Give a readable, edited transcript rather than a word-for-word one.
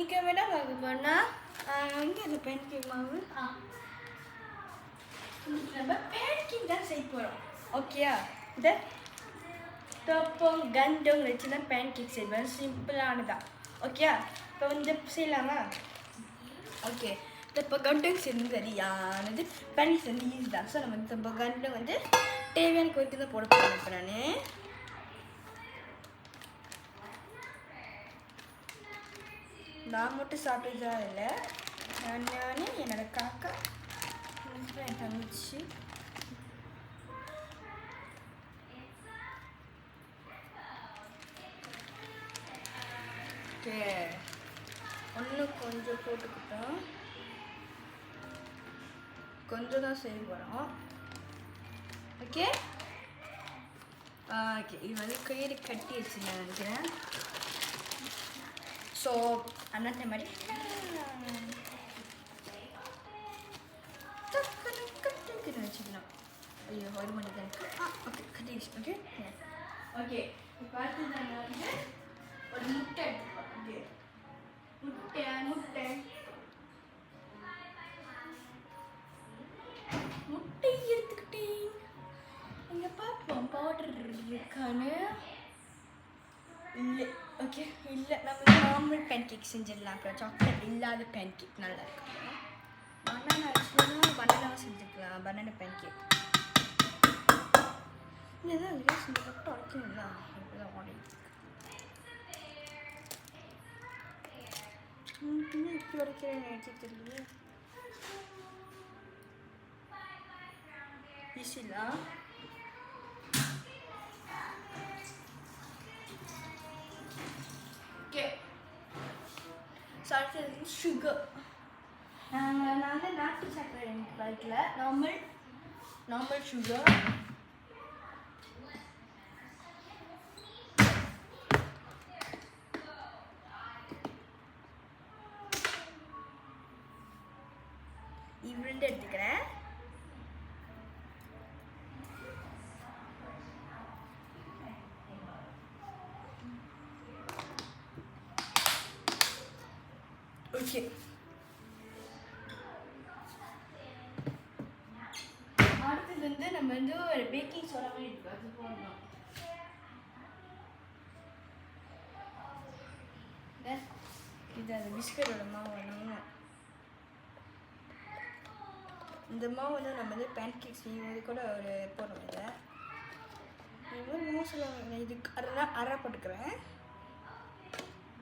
இன்னைக்கு என்ன பார்க்க போனால் இங்கே இந்த பேன்கேக் மாவு நம்ம பேன்கேக் தான் செய்ய போகிறோம். ஓகேயா? இந்த தப்பம் கண்டம் வச்சு தான் பேன்கேக் செய்வோம். சிம்பிளானதான். ஓகேயா? இப்போ வந்து செய்யலாமா? ஓகே. இப்போ கண்டம் செய்யறது சரியானது பேன்கேக் வந்து ஈஸி தான். ஸோ நம்ம இப்போ கண்டம் வந்து தேவையான குறைக்கு தான் போட போகிறேன். இப்போ நான் மட்டும் சாப்பிட்டதா இல்லை, நான் என்னோட காக்கா என் தங்கச்சி ஓகே ஒன்று கொஞ்சம் போட்டுக்கிட்டோம். கொஞ்சம் தான் செய்ய போகிறோம். ஓகே ஓகே இது வந்து கயிறு கட்டி வச்சு நான் நினைக்கிறேன். ஸோ அண்ணாத்த மாதிரி வச்சுக்கலாம். ஐயோ ஒரு மணி தான் இருக்குது. ஓகே கட்டிடுச்சு. ஓகே ஓகே இப்போ அடுத்தது நான் வந்து ஒரு முட்டை எடுத்துக்கலாம். ஓகே முட்டை முட்டை எடுத்துக்கிட்டேன். இங்கே பார்ப்போம் பவுடர் இருக்கான்னு. இல்லை ஓகே இல்லை நம்ம நார்மல் பேன்கேக் செஞ்சிடலாம். அப்புறம் சாக்லேட் இல்லாத பேன்கேக் நல்லா இருக்கும். பனானா வச்சுன்னா பனானாவும் செஞ்சுக்கலாம். பனானா பேன்கேக் இதுதான் லேஸ் இந்த மட்டும் உடைக்கணும்ல. இப்போதான் உடையும். இன்னும் இப்படி உடைக்கிறேன் எனக்கு தெரியல. ஈஸிலாம் ஓகே. அடுத்தது சுகர். நான் வந்து நாட்டு சர்க்கரை எனக்கு கிடைக்கல. Normal sugar. இவ்வளோ எடுத்துக்கிறேன். ஓகே அடுத்தது வந்து நம்ம வந்து ஒரு பேக்கிங் சோடா மாதிரி இருக்கு, அது போடணும். இது அந்த பிஸ்கட்டோட மாவு வேணும். இந்த மாவு வந்து நம்ம வந்து பேன்கேக் செய்யும்போது கூட ஒரு போடுறோம். இதை இது மாதிரி மோசம் இதுக்கு அரை போட்டுக்கிறேன்.